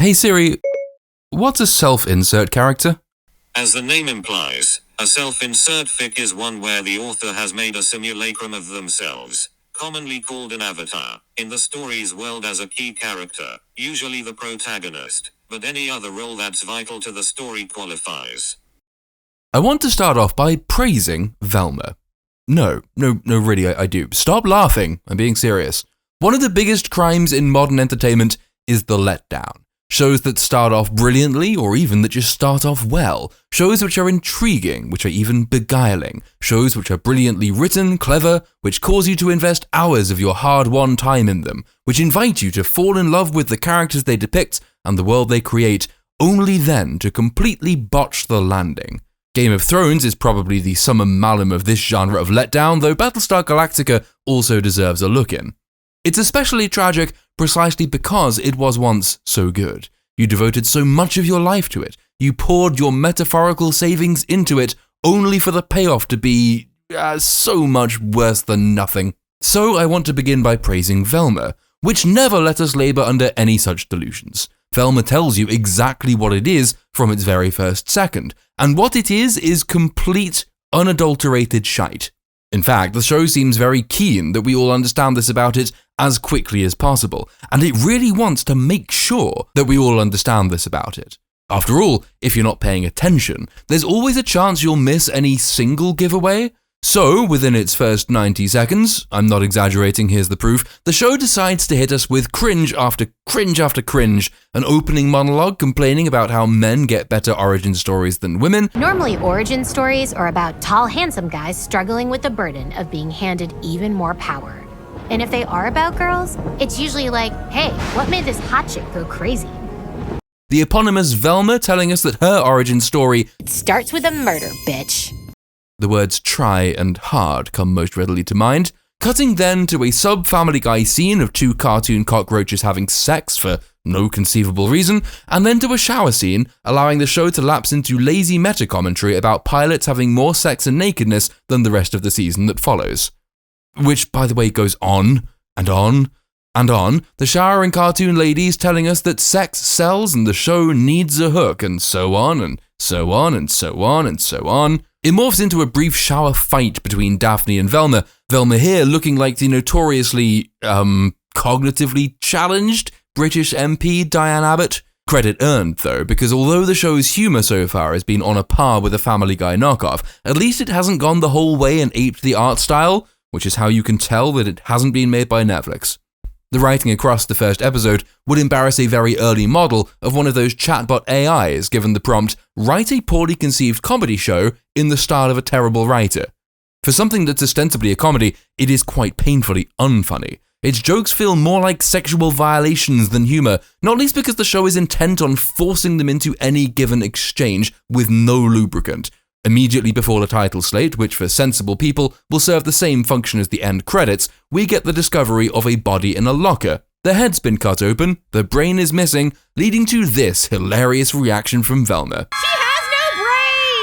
Hey Siri, what's a self-insert character? As the name implies, a self-insert fic is one where the author has made a simulacrum of themselves, commonly called an avatar, in the story's world as a key character, usually the protagonist, but any other role that's vital to the story qualifies. I want to start off by praising Velma. No, really, I do. Stop laughing, I'm being serious. One of the biggest crimes in modern entertainment is the letdown. Shows that start off brilliantly, or even that just start off well. Shows which are intriguing, which are even beguiling. Shows which are brilliantly written, clever, which cause you to invest hours of your hard-won time in them, which invite you to fall in love with the characters they depict and the world they create, only then to completely botch the landing. Game of Thrones is probably the summum malum of this genre of letdown, though Battlestar Galactica also deserves a look in. It's especially tragic precisely because it was once so good. You devoted so much of your life to it. You poured your metaphorical savings into it, only for the payoff to be so much worse than nothing. So I want to begin by praising Velma, which never let us labor under any such delusions. Velma tells you exactly what it is from its very first second, and what it is complete, unadulterated shite. In fact, the show seems very keen that we all understand this about it as quickly as possible, and it really wants to make sure that we all understand this about it. After all, if you're not paying attention, there's always a chance you'll miss any single giveaway. So, within its first 90 seconds, I'm not exaggerating, here's the proof, the show decides to hit us with cringe after cringe after cringe, an opening monologue complaining about how men get better origin stories than women. Normally, origin stories are about tall, handsome guys struggling with the burden of being handed even more power. And if they are about girls, it's usually like, hey, what made this hot chick go crazy? The eponymous Velma telling us that her origin story starts with a murder, bitch. The words try and hard come most readily to mind, cutting then to a sub-Family Guy scene of two cartoon cockroaches having sex for no conceivable reason, and then to a shower scene, allowing the show to lapse into lazy meta-commentary about pilots having more sex and nakedness than the rest of the season that follows. Which, by the way, goes on, and on, and on, the showering cartoon ladies telling us that sex sells and the show needs a hook, and so on, and so on, and so on, and so on. It morphs into a brief shower fight between Daphne and Velma, Velma here looking like the notoriously, cognitively challenged British MP Diane Abbott. Credit earned, though, because although the show's humour so far has been on a par with a Family Guy knockoff, at least it hasn't gone the whole way and aped the art style, which is how you can tell that it hasn't been made by Netflix. The writing across the first episode would embarrass a very early model of one of those chatbot AIs given the prompt, write a poorly conceived comedy show in the style of a terrible writer. For something that's ostensibly a comedy, it is quite painfully unfunny. Its jokes feel more like sexual violations than humour, not least because the show is intent on forcing them into any given exchange with no lubricant. Immediately before the title slate, which for sensible people will serve the same function as the end credits, we get the discovery of a body in a locker. The head's been cut open, the brain is missing, leading to this hilarious reaction from Velma. She has no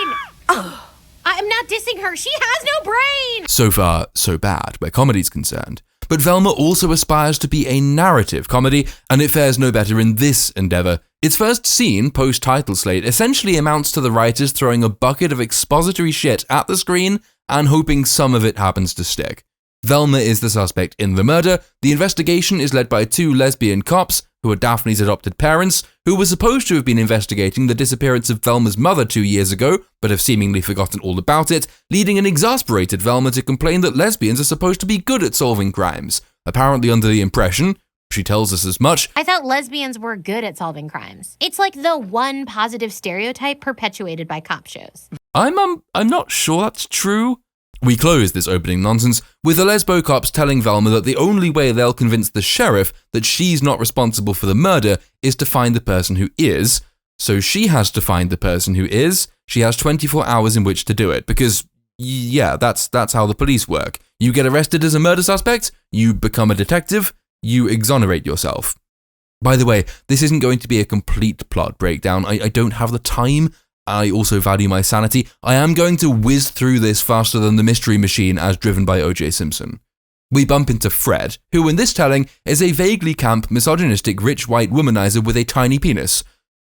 brain! Oh, I'm not dissing her, she has no brain! So far, so bad, where comedy's concerned. But Velma also aspires to be a narrative comedy, and it fares no better in this endeavour. Its first scene, post-title slate, essentially amounts to the writers throwing a bucket of expository shit at the screen and hoping some of it happens to stick. Velma is the suspect in the murder. The investigation is led by two lesbian cops, who are Daphne's adopted parents, who were supposed to have been investigating the disappearance of Velma's mother 2 years ago, but have seemingly forgotten all about it, leading an exasperated Velma to complain that lesbians are supposed to be good at solving crimes, apparently under the impression, she tells us as much, I thought lesbians were good at solving crimes. It's like the one positive stereotype perpetuated by cop shows. I'm not sure that's true. We close this opening nonsense with the lesbo cops telling Velma that the only way they'll convince the sheriff that she's not responsible for the murder is to find the person who is. So she has to find the person who is. She has 24 hours in which to do it because, yeah, that's how the police work. You get arrested as a murder suspect, you become a detective, you exonerate yourself. By the way, this isn't going to be a complete plot breakdown. I don't have the time. I also value my sanity. I am going to whiz through this faster than the Mystery Machine as driven by O.J. Simpson. We bump into Fred, who in this telling is a vaguely camp, misogynistic, rich white womanizer with a tiny penis.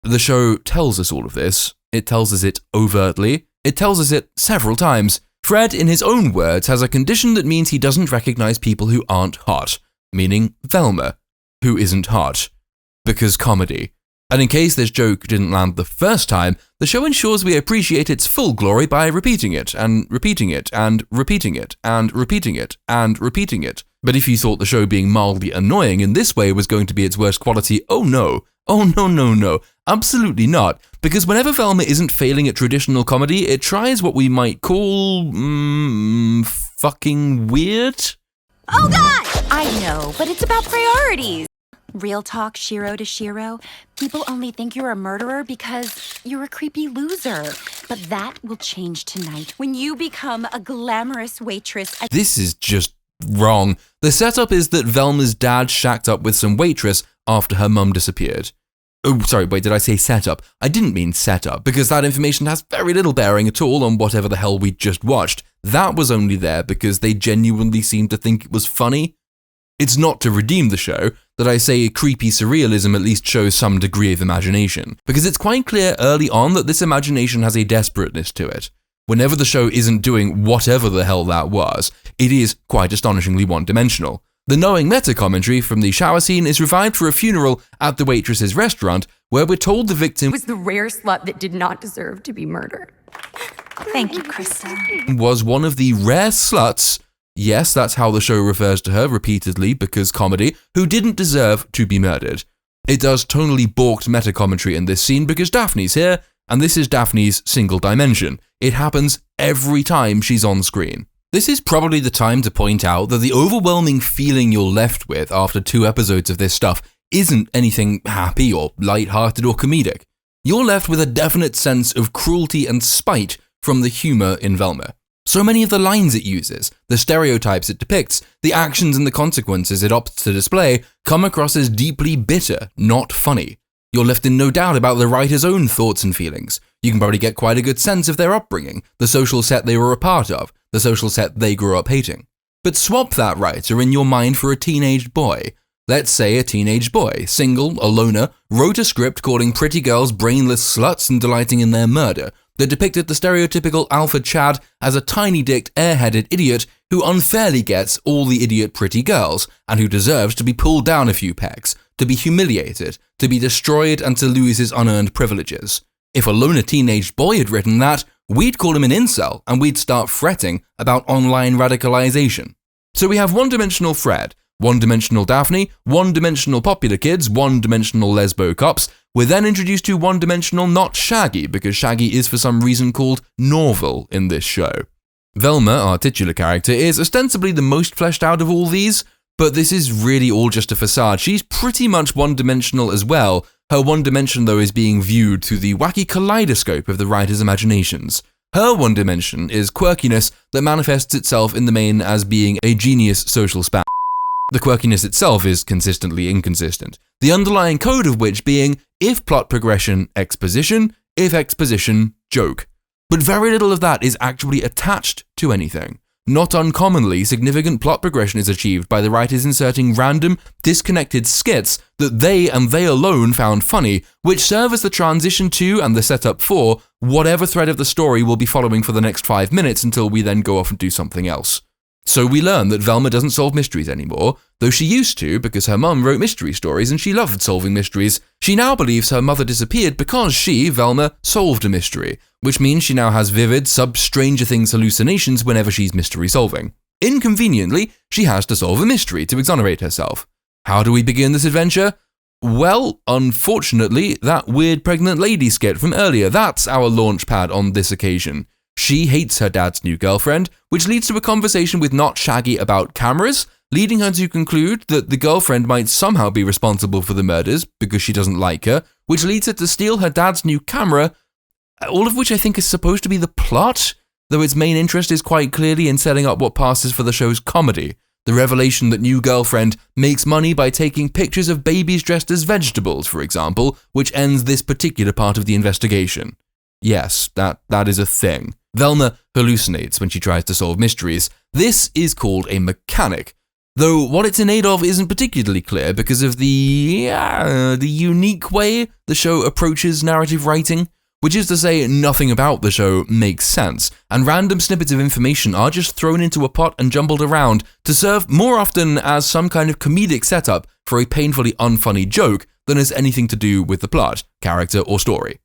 The show tells us all of this. It tells us it overtly. It tells us it several times. Fred, in his own words, has a condition that means he doesn't recognize people who aren't hot, meaning Velma, who isn't hot. Because comedy. And in case this joke didn't land the first time, the show ensures we appreciate its full glory by repeating it, and repeating it, and repeating it, and repeating it, and repeating it. But if you thought the show being mildly annoying in this way was going to be its worst quality, oh no, absolutely not. Because whenever Velma isn't failing at traditional comedy, it tries what we might call, fucking weird? Oh god! I know, but it's about priorities. Real talk, Shiro to Shiro. People only think you're a murderer because you're a creepy loser. But that will change tonight when you become a glamorous waitress. This is just wrong. The setup is that Velma's dad shacked up with some waitress after her mum disappeared. Oh, sorry, wait, did I say setup? I didn't mean setup, because that information has very little bearing at all on whatever the hell we just watched. That was only there because they genuinely seemed to think it was funny. It's not to redeem the show that I say creepy surrealism at least shows some degree of imagination, because it's quite clear early on that this imagination has a desperateness to it. Whenever the show isn't doing whatever the hell that was, it is quite astonishingly one-dimensional. The knowing meta-commentary from the shower scene is revived for a funeral at the waitress's restaurant, where we're told the victim was the rare slut that did not deserve to be murdered. Thank you, Krista. Was one of the rare sluts, yes, that's how the show refers to her repeatedly because comedy, who didn't deserve to be murdered. It does tonally balked meta-commentary in this scene because Daphne's here, and this is Daphne's single dimension. It happens every time she's on screen. This is probably the time to point out that the overwhelming feeling you're left with after 2 episodes of this stuff isn't anything happy or light-hearted or comedic. You're left with a definite sense of cruelty and spite from the humour in Velma. So many of the lines it uses, the stereotypes it depicts, the actions and the consequences it opts to display come across as deeply bitter, not funny. You're left in no doubt about the writer's own thoughts and feelings. You can probably get quite a good sense of their upbringing, the social set they were a part of, the social set they grew up hating. But swap that writer in your mind for a teenage boy. Let's say a teenage boy, single, a loner, wrote a script calling pretty girls brainless sluts and delighting in their murder, that depicted the stereotypical alpha Chad as a tiny-dicked, airheaded idiot who unfairly gets all the idiot pretty girls, and who deserves to be pulled down a few pegs, to be humiliated, to be destroyed and to lose his unearned privileges. If a loner teenage boy had written that, we'd call him an incel, and we'd start fretting about online radicalization. So we have one-dimensional Fred, one-dimensional Daphne, one-dimensional popular kids, one-dimensional lesbo cops. We're then introduced to one-dimensional not Shaggy, because Shaggy is for some reason called Norval in this show. Velma, our titular character, is ostensibly the most fleshed out of all these, but this is really all just a facade. She's pretty much one-dimensional as well. Her one dimension, though, is being viewed through the wacky kaleidoscope of the writer's imaginations. Her one dimension is quirkiness that manifests itself in the main as being a genius social spam. The quirkiness itself is consistently inconsistent, the underlying code of which being, if plot progression, exposition, if exposition, joke. But very little of that is actually attached to anything. Not uncommonly, significant plot progression is achieved by the writers inserting random, disconnected skits that they and they alone found funny, which serve as the transition to and the setup for whatever thread of the story we'll be following for the next 5 minutes until we then go off and do something else. So we learn that Velma doesn't solve mysteries anymore, though she used to because her mum wrote mystery stories and she loved solving mysteries. She now believes her mother disappeared because she, Velma, solved a mystery, which means she now has vivid, sub-Stranger Things hallucinations whenever she's mystery solving. Inconveniently, she has to solve a mystery to exonerate herself. How do we begin this adventure? Well, unfortunately, that weird pregnant lady skit from earlier, that's our launch pad on this occasion. She hates her dad's new girlfriend, which leads to a conversation with Not Shaggy about cameras, leading her to conclude that the girlfriend might somehow be responsible for the murders because she doesn't like her, which leads her to steal her dad's new camera, all of which I think is supposed to be the plot, though its main interest is quite clearly in setting up what passes for the show's comedy. The revelation that new girlfriend makes money by taking pictures of babies dressed as vegetables, for example, which ends this particular part of the investigation. Yes, that is a thing. Velma hallucinates when she tries to solve mysteries. This is called a mechanic. Though what it's in aid of isn't particularly clear because of the unique way the show approaches narrative writing, which is to say nothing about the show makes sense, and random snippets of information are just thrown into a pot and jumbled around to serve more often as some kind of comedic setup for a painfully unfunny joke than as anything to do with the plot, character, or story.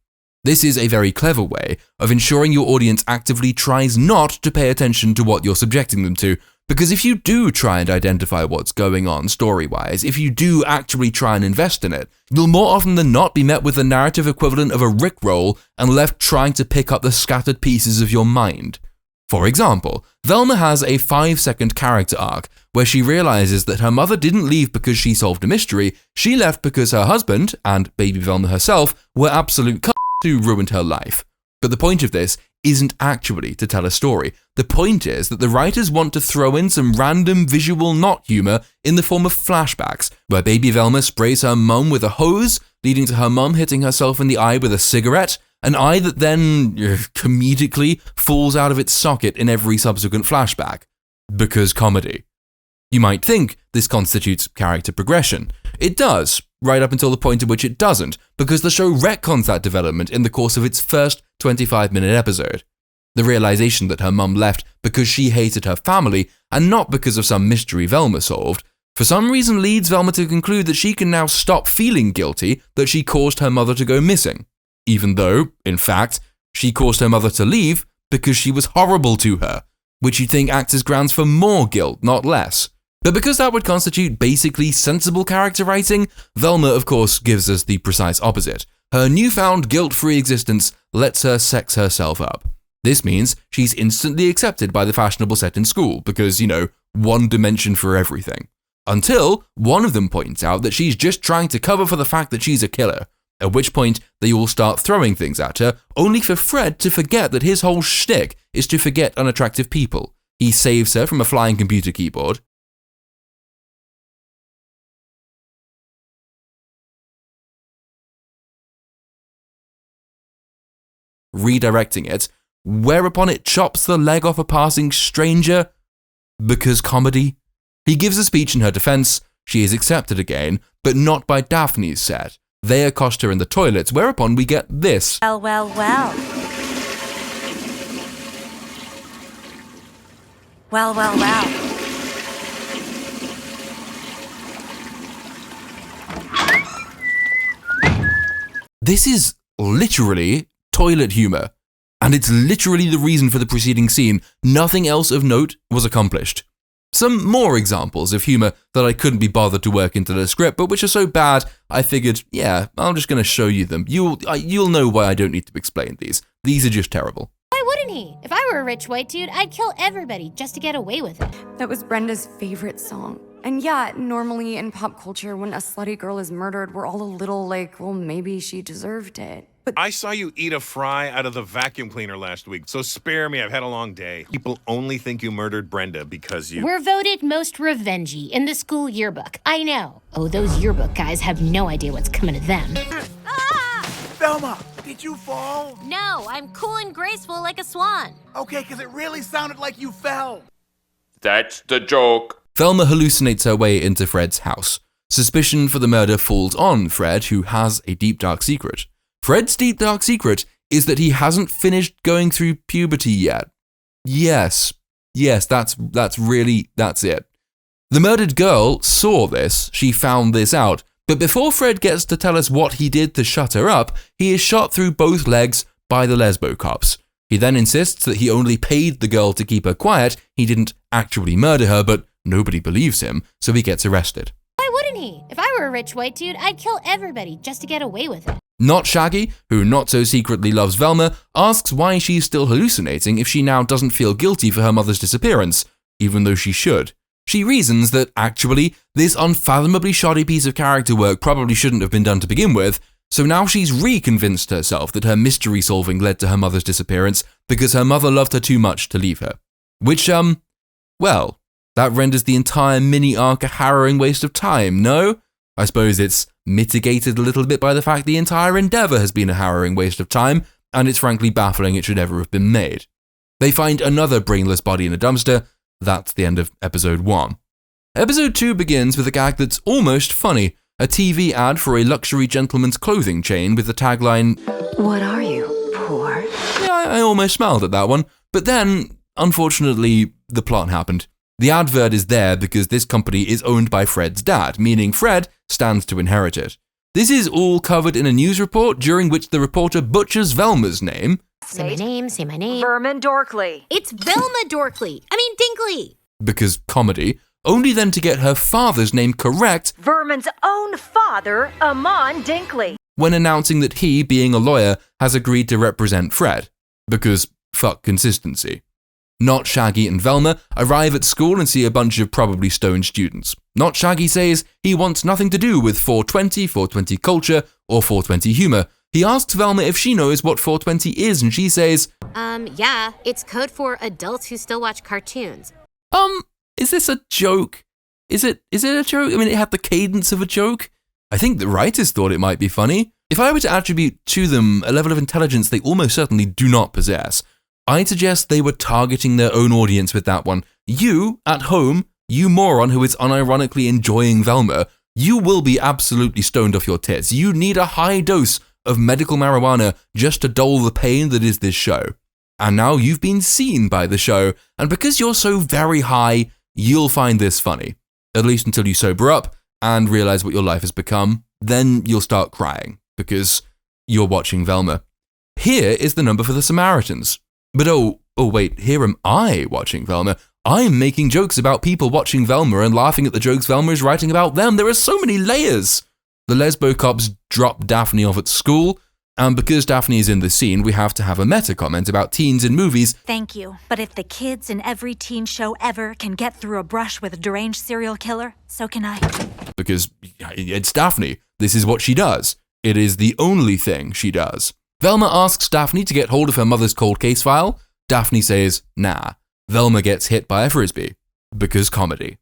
This is a very clever way of ensuring your audience actively tries not to pay attention to what you're subjecting them to, because if you do try and identify what's going on story-wise, if you do actually try and invest in it, you'll more often than not be met with the narrative equivalent of a rickroll and left trying to pick up the scattered pieces of your mind. For example, Velma has a 5-second character arc where she realizes that her mother didn't leave because she solved a mystery, she left because her husband, and baby Velma herself, were absolute c***s who ruined her life. But the point of this isn't actually to tell a story. The point is that the writers want to throw in some random visual not humour in the form of flashbacks, where baby Velma sprays her mum with a hose, leading to her mum hitting herself in the eye with a cigarette, an eye that then comedically falls out of its socket in every subsequent flashback. Because comedy. You might think this constitutes character progression. It does, right up until the point at which it doesn't, because the show retcons that development in the course of its first 25-minute episode. The realization that her mum left because she hated her family and not because of some mystery Velma solved, for some reason leads Velma to conclude that she can now stop feeling guilty that she caused her mother to go missing, even though, in fact, she caused her mother to leave because she was horrible to her, which you'd think acts as grounds for more guilt, not less. But because that would constitute basically sensible character writing, Velma, of course, gives us the precise opposite. Her newfound guilt-free existence lets her sex herself up. This means she's instantly accepted by the fashionable set in school because, one dimension for everything. Until one of them points out that she's just trying to cover for the fact that she's a killer, at which point they all start throwing things at her, only for Fred to forget that his whole shtick is to forget unattractive people. He saves her from a flying computer keyboard, redirecting it, whereupon it chops the leg off a passing stranger. Because comedy. He gives a speech in her defense, she is accepted again, but not by Daphne's set. They accost her in the toilets, whereupon we get this. Well, well, well. Well, well, well. This is literally toilet humour, and it's literally the reason for the preceding scene. Nothing else of note was accomplished. Some more examples of humour that I couldn't be bothered to work into the script, but which are so bad, I figured, I'm just going to show you them. You'll know why I don't need to explain these. These are just terrible. Why wouldn't he? If I were a rich white dude, I'd kill everybody just to get away with it. That was Brenda's favorite song. And yeah, normally in pop culture, when a slutty girl is murdered, we're all a little like, well, maybe she deserved it. But I saw you eat a fry out of the vacuum cleaner last week, so spare me, I've had a long day. People only think you murdered Brenda because you... We're voted most revengey in the school yearbook. I know. Oh, those yearbook guys have no idea what's coming to them. Velma, did you fall? No, I'm cool and graceful like a swan. Okay, because it really sounded like you fell. That's the joke. Velma hallucinates her way into Fred's house. Suspicion for the murder falls on Fred, who has a deep dark secret. Fred's deep dark secret is that he hasn't finished going through puberty yet. Yes, that's it. The murdered girl saw this, she found this out, but before Fred gets to tell us what he did to shut her up, he is shot through both legs by the lesbo cops. He then insists that he only paid the girl to keep her quiet, he didn't actually murder her, but nobody believes him, so he gets arrested. Why wouldn't he? If I were a rich white dude, I'd kill everybody just to get away with it. Not Shaggy, who not so secretly loves Velma, asks why she's still hallucinating if she now doesn't feel guilty for her mother's disappearance, even though she should. She reasons that, actually, this unfathomably shoddy piece of character work probably shouldn't have been done to begin with, so now she's re-convinced herself that her mystery solving led to her mother's disappearance because her mother loved her too much to leave her. Which, well, that renders the entire mini-arc a harrowing waste of time, no? I suppose it's mitigated a little bit by the fact the entire endeavour has been a harrowing waste of time, and it's frankly baffling it should ever have been made. They find another brainless body in a dumpster. That's the end of episode 1. Episode 2 begins with a gag that's almost funny, a TV ad for a luxury gentleman's clothing chain with the tagline, "What are you, poor?" Yeah, I almost smiled at that one, but then, unfortunately, the plot happened. The advert is there because this company is owned by Fred's dad, meaning Fred stands to inherit it. This is all covered in a news report during which the reporter butchers Velma's name. Say my name. Vermin Dorkley. It's Velma Dorkley. Dinkley. Because comedy, only then to get her father's name correct Vermin's own father, Amon Dinkley. when announcing that he, being a lawyer, has agreed to represent Fred. Because fuck consistency. Not Shaggy and Velma arrive at school and see a bunch of probably stoned students. Not Shaggy says he wants nothing to do with 420 culture, or 420 humor. He asks Velma if she knows what 420 is, and she says, Yeah, it's code for adults who still watch cartoons. Is this a joke? Is it a joke? I mean, it had the cadence of a joke. I think the writers thought it might be funny. If I were to attribute to them a level of intelligence they almost certainly do not possess, I'd suggest they were targeting their own audience with that one. You, at home, you moron who is unironically enjoying Velma, you will be absolutely stoned off your tits. You need a high dose of medical marijuana just to dull the pain that is this show. And now you've been seen by the show, and because you're so very high, you'll find this funny. At least until you sober up and realize what your life has become. Then you'll start crying, because you're watching Velma. Here is the number for the Samaritans. But oh wait, here am I watching Velma. I'm making jokes about people watching Velma and laughing at the jokes Velma is writing about them. There are so many layers. The lesbo cops drop Daphne off at school, and because Daphne is in the scene, we have to have a meta comment about teens in movies. Thank you, but if the kids in every teen show ever can get through a brush with a deranged serial killer, so can I. Because it's Daphne. This is what she does. It is the only thing she does. Velma asks Daphne to get hold of her mother's cold case file. Daphne says, nah. Velma gets hit by a frisbee. Because comedy.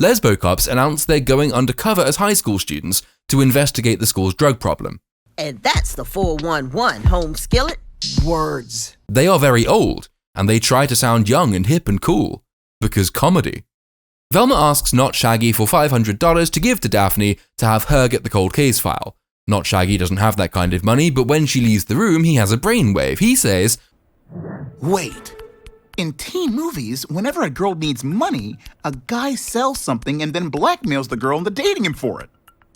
Lesbo cops announce they're going undercover as high school students to investigate the school's drug problem. And that's the 411 home skillet. Words. They are very old, and they try to sound young and hip and cool. Because comedy. Velma asks Not Shaggy for $500 to give to Daphne to have her get the cold case file. Not Shaggy doesn't have that kind of money, but when she leaves the room, he has a brainwave. He says, Wait. In teen movies, whenever a girl needs money, a guy sells something and then blackmails the girl into dating him for it.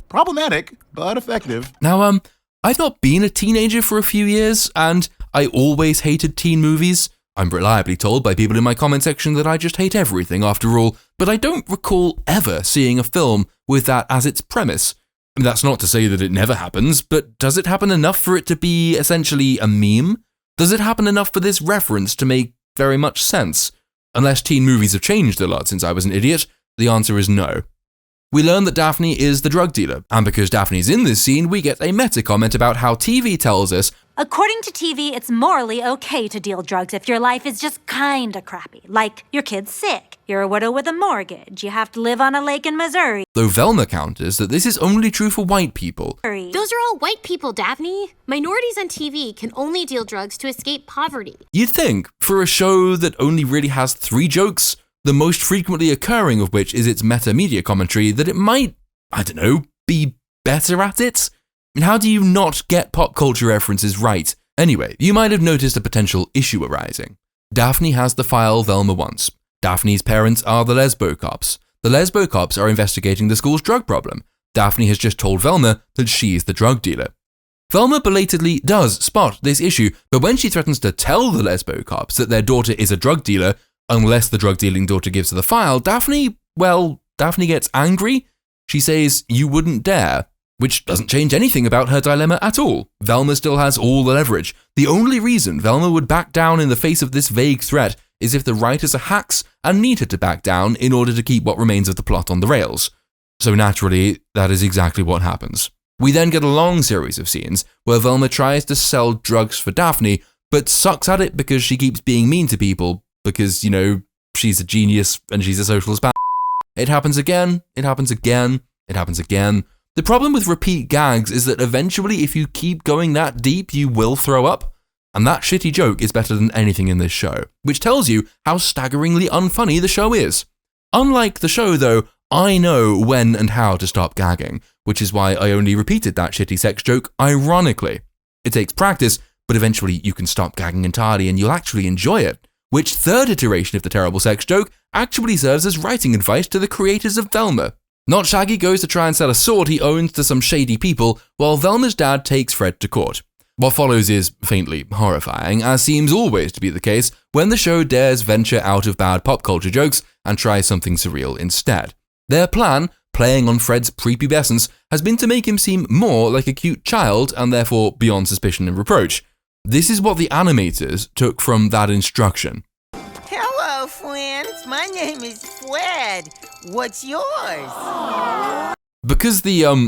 Problematic, but effective. Now, I've not been a teenager for a few years, and I always hated teen movies. I'm reliably told by people in my comment section that I just hate everything after all, but I don't recall ever seeing a film with that as its premise. I mean, that's not to say that it never happens, but does it happen enough for it to be essentially a meme? Does it happen enough for this reference to make very much sense? Unless teen movies have changed a lot since I was an idiot, the answer is no. We learn that Daphne is the drug dealer, and because Daphne's in this scene, we get a meta comment about how TV tells us, According to TV, it's morally okay to deal drugs if your life is just kinda crappy. Like, your kid's sick, you're a widow with a mortgage, you have to live on a lake in Missouri. though Velma counters that this is only true for white people. Those are all white people, Daphne. Minorities on TV can only deal drugs to escape poverty. You'd think, for a show that only really has 3 jokes, the most frequently occurring of which is its meta-media commentary, that it might, I don't know, be better at it? I mean, how do you not get pop culture references right? Anyway, you might have noticed a potential issue arising. Daphne has the file Velma wants. Daphne's parents are the lesbo cops. The lesbo cops are investigating the school's drug problem. Daphne has just told Velma that she's the drug dealer. Velma belatedly does spot this issue, but when she threatens to tell the lesbo cops that their daughter is a drug dealer, unless the drug dealing daughter gives her the file, Daphne gets angry. She says, "You wouldn't dare," which doesn't change anything about her dilemma at all. Velma still has all the leverage. The only reason Velma would back down in the face of this vague threat is if the writers are hacks and need her to back down in order to keep what remains of the plot on the rails. So naturally, that is exactly what happens. We then get a long series of scenes where Velma tries to sell drugs for Daphne, but sucks at it because she keeps being mean to people because, you know, she's a genius and she's a social spam. It happens again, it happens again, it happens again. The problem with repeat gags is that eventually if you keep going that deep, you will throw up. And that shitty joke is better than anything in this show, which tells you how staggeringly unfunny the show is. Unlike the show though, I know when and how to stop gagging, which is why I only repeated that shitty sex joke ironically. It takes practice, but eventually you can stop gagging entirely and you'll actually enjoy it. Which third iteration of the terrible sex joke actually serves as writing advice to the creators of Velma. Not Shaggy goes to try and sell a sword he owns to some shady people, while Velma's dad takes Fred to court. What follows is faintly horrifying, as seems always to be the case when the show dares venture out of bad pop culture jokes and try something surreal instead. Their plan, playing on Fred's prepubescence, has been to make him seem more like a cute child and therefore beyond suspicion and reproach. This is what the animators took from that instruction. Hello, friends. My name is Fred. What's yours? Because the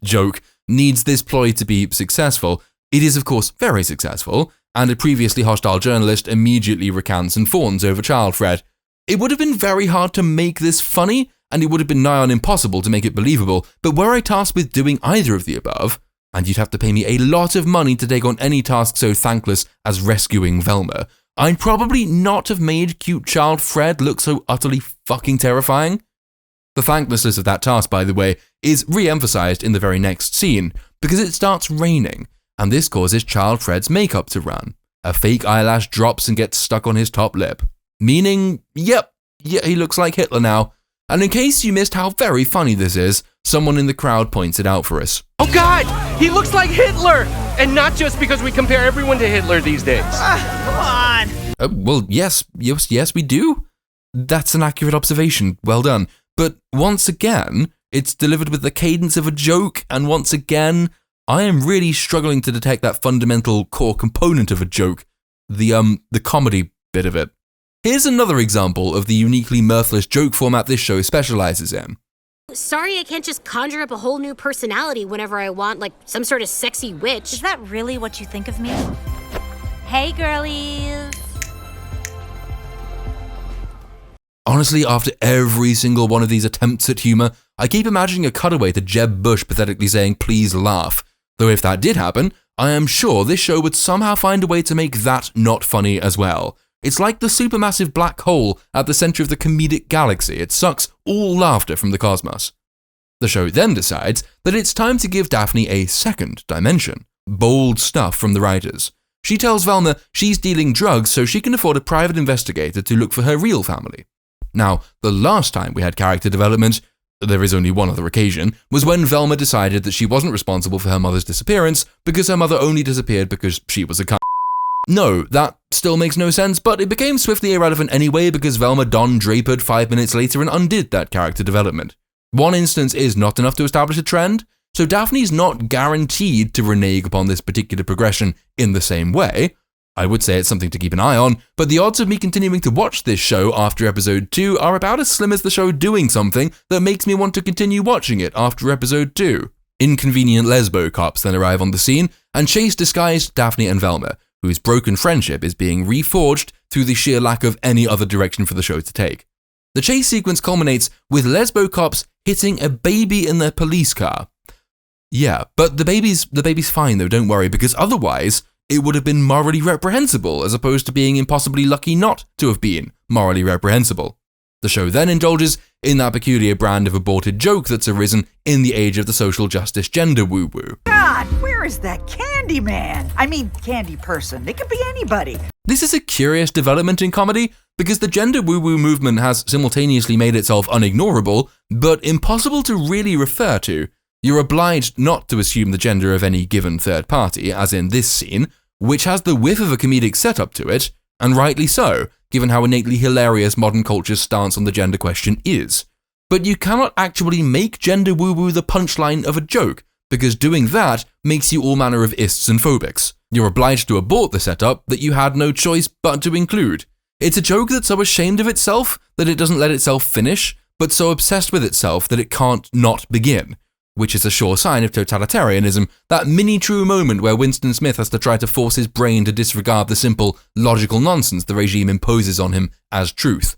joke needs this ploy to be successful, it is of course very successful, and a previously hostile journalist immediately recants and fawns over child Fred. It would have been very hard to make this funny, and it would have been nigh on impossible to make it believable, but were I tasked with doing either of the above, and you'd have to pay me a lot of money to take on any task so thankless as rescuing Velma, I'd probably not have made cute child Fred look so utterly fucking terrifying. The thanklessness of that task, by the way, is re-emphasized in the very next scene, because it starts raining, and this causes child Fred's makeup to run. A fake eyelash drops and gets stuck on his top lip. Meaning, yeah, he looks like Hitler now. And in case you missed how very funny this is, someone in the crowd points it out for us. Oh God, he looks like Hitler! And not just because we compare everyone to Hitler these days. Come on! Well, yes, we do. That's an accurate observation, well done. But once again, it's delivered with the cadence of a joke, and once again, I am really struggling to detect that fundamental core component of a joke, the comedy bit of it. Here's another example of the uniquely mirthless joke format this show specializes in. Sorry I can't just conjure up a whole new personality whenever I want, like some sort of sexy witch. Is that really what you think of me? Hey, girlies. Honestly, after every single one of these attempts at humor, I keep imagining a cutaway to Jeb Bush pathetically saying, "Please laugh." Though if that did happen, I am sure this show would somehow find a way to make that not funny as well. It's like the supermassive black hole at the center of the comedic galaxy. It sucks all laughter from the cosmos. The show then decides that it's time to give Daphne a second dimension. Bold stuff from the writers. She tells Velma she's dealing drugs so she can afford a private investigator to look for her real family. Now, the last time we had character development, there is only one other occasion, was when Velma decided that she wasn't responsible for her mother's disappearance because her mother only disappeared because she was a cunt. No, that still makes no sense, but it became swiftly irrelevant anyway because Velma Don Drapered 5 minutes later and undid that character development. One instance is not enough to establish a trend, so Daphne's not guaranteed to renege upon this particular progression in the same way. I would say it's something to keep an eye on, but the odds of me continuing to watch this show after episode 2 are about as slim as the show doing something that makes me want to continue watching it after episode 2. Inconvenient lesbo cops then arrive on the scene and chase disguised Daphne and Velma, whose broken friendship is being reforged through the sheer lack of any other direction for the show to take. The chase sequence culminates with lesbo cops hitting a baby in their police car. Yeah, but the baby's fine though, don't worry, because otherwise it would have been morally reprehensible as opposed to being impossibly lucky not to have been morally reprehensible. The show then indulges in that peculiar brand of aborted joke that's arisen in the age of the social justice gender woo-woo. God, where is that candy man? I mean, candy person. It could be anybody. This is a curious development in comedy because the gender woo-woo movement has simultaneously made itself unignorable, but impossible to really refer to. You're obliged not to assume the gender of any given third party, as in this scene, which has the whiff of a comedic setup to it, and rightly so, given how innately hilarious modern culture's stance on the gender question is. But you cannot actually make gender woo-woo the punchline of a joke, because doing that makes you all manner of ists and phobics. You're obliged to abort the setup that you had no choice but to include. It's a joke that's so ashamed of itself that it doesn't let itself finish, but so obsessed with itself that it can't not begin, which is a sure sign of totalitarianism, that mini-true moment where Winston Smith has to try to force his brain to disregard the simple, logical nonsense the regime imposes on him as truth.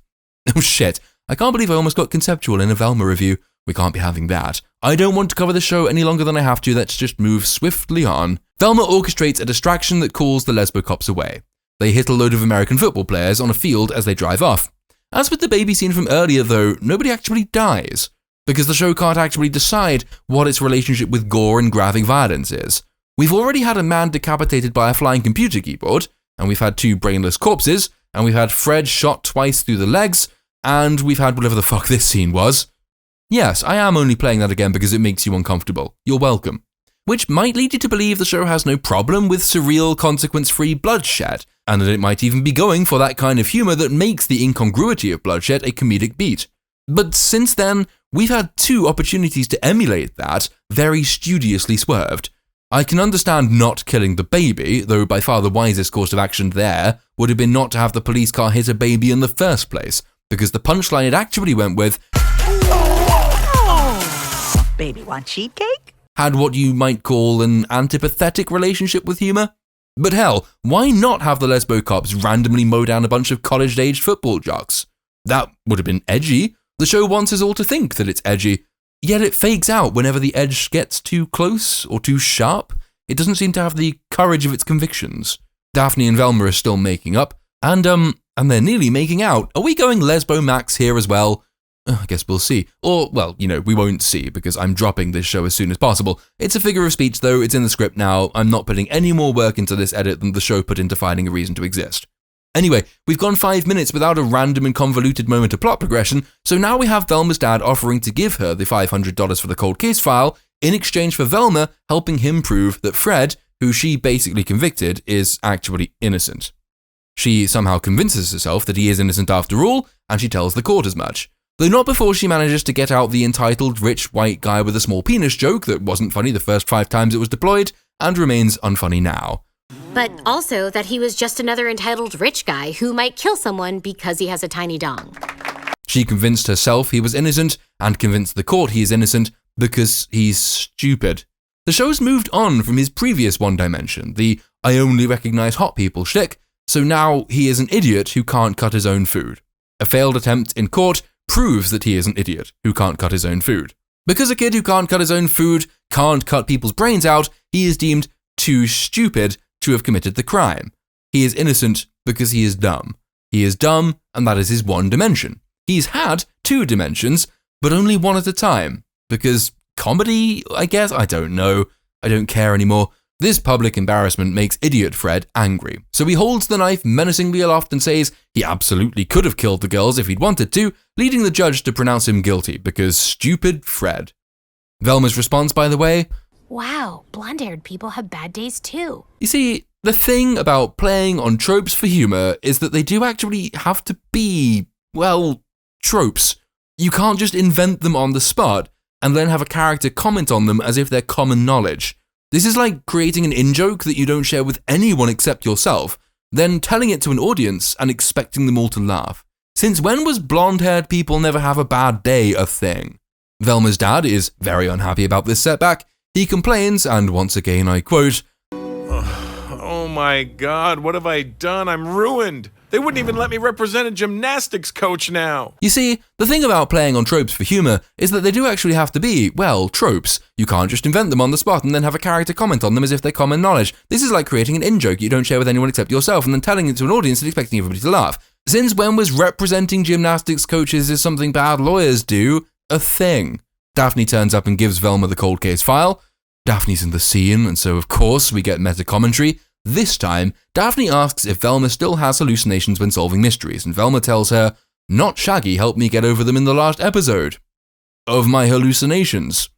Oh shit, I can't believe I almost got conceptual in a Velma review. We can't be having that. I don't want to cover the show any longer than I have to, let's just move swiftly on. Velma orchestrates a distraction that calls the lesbo cops away. They hit a load of American football players on a field as they drive off. As with the baby scene from earlier though, nobody actually dies, because the show can't actually decide what its relationship with gore and graphic violence is. We've already had a man decapitated by a flying computer keyboard, and we've had 2 brainless corpses, and we've had Fred shot twice through the legs, and we've had whatever the fuck this scene was. Yes, I am only playing that again because it makes you uncomfortable. You're welcome. Which might lead you to believe the show has no problem with surreal, consequence-free bloodshed, and that it might even be going for that kind of humour that makes the incongruity of bloodshed a comedic beat. But since then, we've had 2 opportunities to emulate that, very studiously swerved. I can understand not killing the baby, though by far the wisest course of action there would have been not to have the police car hit a baby in the first place, because the punchline it actually went with, Oh, baby, want cheat cake? Had what you might call an antipathetic relationship with humour. But hell, why not have the lesbo cops randomly mow down a bunch of college-aged football jocks? That would have been edgy. The show wants us all to think that it's edgy, yet it fakes out whenever the edge gets too close or too sharp. It doesn't seem to have the courage of its convictions. Daphne and Velma are still making up, and they're nearly making out. Are we going lesbo max here as well? I guess we'll see. Or, well, we won't see because I'm dropping this show as soon as possible. It's a figure of speech though, it's in the script now. I'm not putting any more work into this edit than the show put into finding a reason to exist. Anyway, we've gone 5 minutes without a random and convoluted moment of plot progression, so now we have Velma's dad offering to give her the $500 for the cold case file in exchange for Velma helping him prove that Fred, who she basically convicted, is actually innocent. She somehow convinces herself that he is innocent after all, and she tells the court as much. Though not before she manages to get out the entitled rich white guy with a small penis joke that wasn't funny the first 5 times it was deployed, and remains unfunny now. But also that he was just another entitled rich guy who might kill someone because he has a tiny dong. She convinced herself he was innocent, and convinced the court he is innocent because he's stupid. The show's moved on from his previous one dimension, the I only recognize hot people shtick, so now he is an idiot who can't cut his own food. A failed attempt in court proves that he is an idiot who can't cut his own food. Because a kid who can't cut his own food can't cut people's brains out, he is deemed too stupid to have committed the crime. He is innocent because he is dumb. He is dumb, and that is his one dimension. He's had 2 dimensions, but only one at a time. Because comedy, I guess? I don't know. I don't care anymore. This public embarrassment makes idiot Fred angry, so he holds the knife menacingly aloft and says he absolutely could have killed the girls if he'd wanted to, leading the judge to pronounce him guilty because stupid Fred. Velma's response, by the way, Wow, blonde-haired people have bad days too. You see, the thing about playing on tropes for humour is that they do actually have to be, well, tropes. You can't just invent them on the spot and then have a character comment on them as if they're common knowledge. This is like creating an in-joke that you don't share with anyone except yourself, then telling it to an audience and expecting them all to laugh. Since when was blonde-haired people never have a bad day a thing? Velma's dad is very unhappy about this setback. He complains, and once again I quote, Oh my God, what have I done? I'm ruined. They wouldn't even let me represent a gymnastics coach now. You see, the thing about playing on tropes for humour is that they do actually have to be, well, tropes. You can't just invent them on the spot and then have a character comment on them as if they're common knowledge. This is like creating an in-joke you don't share with anyone except yourself and then telling it to an audience and expecting everybody to laugh. Since when was representing gymnastics coaches is something bad lawyers do a thing? Daphne turns up and gives Velma the cold case file. Daphne's in the scene, and so of course we get meta-commentary. This time, Daphne asks if Velma still has hallucinations when solving mysteries, and Velma tells her, not Shaggy helped me get over them in the last episode. Of my hallucinations.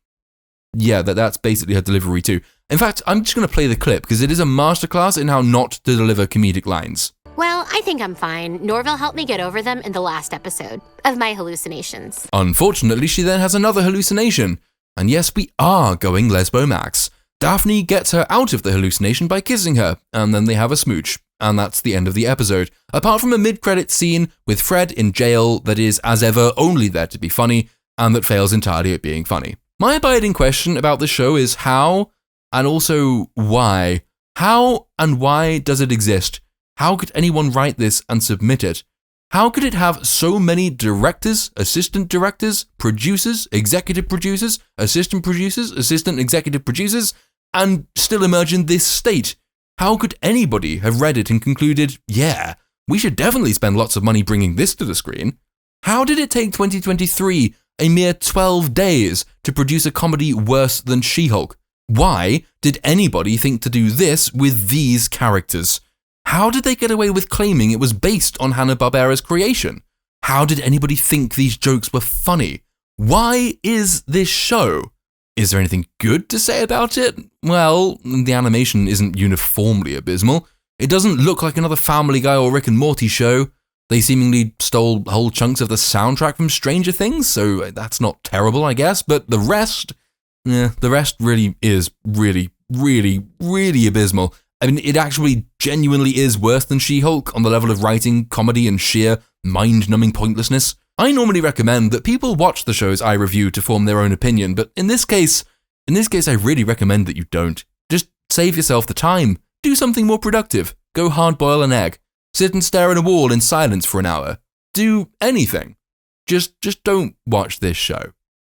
Yeah, that's basically her delivery too. In fact, I'm just going to play the clip, because it is a masterclass in how not to deliver comedic lines. Well, I think I'm fine. Norville helped me get over them in the last episode of my hallucinations. Unfortunately, she then has another hallucination. And yes, we are going lesbo max. Daphne gets her out of the hallucination by kissing her, and then they have a smooch. And that's the end of the episode. Apart from a mid-credits scene with Fred in jail that is, as ever, only there to be funny, and that fails entirely at being funny. My abiding question about the show is how, and also why. How and why does it exist? How could anyone write this and submit it? How could it have so many directors, assistant directors, producers, executive producers, assistant executive producers, and still emerge in this state? How could anybody have read it and concluded, yeah, We should definitely spend lots of money bringing this to the screen. How did it take 2023 a mere 12 days to produce a comedy worse than She-Hulk? Why did anybody think to do this with these characters? How did they get away with claiming it was based on Hanna-Barbera's creation? How did anybody think these jokes were funny? Why is this show? Is there anything good to say about it? Well, the animation isn't uniformly abysmal. It doesn't look like another Family Guy or Rick and Morty show. They seemingly stole whole chunks of the soundtrack from Stranger Things, so that's not terrible, I guess. But the rest really is really abysmal. I mean, it actually genuinely is worse than She-Hulk on the level of writing, comedy, and sheer mind-numbing pointlessness. I normally recommend that people watch the shows I review to form their own opinion, but in this case, I really recommend that you don't. Just save yourself the time. Do something more productive. Go hard-boil an egg. Sit and stare at a wall in silence for an hour. Do anything. Just don't watch this show.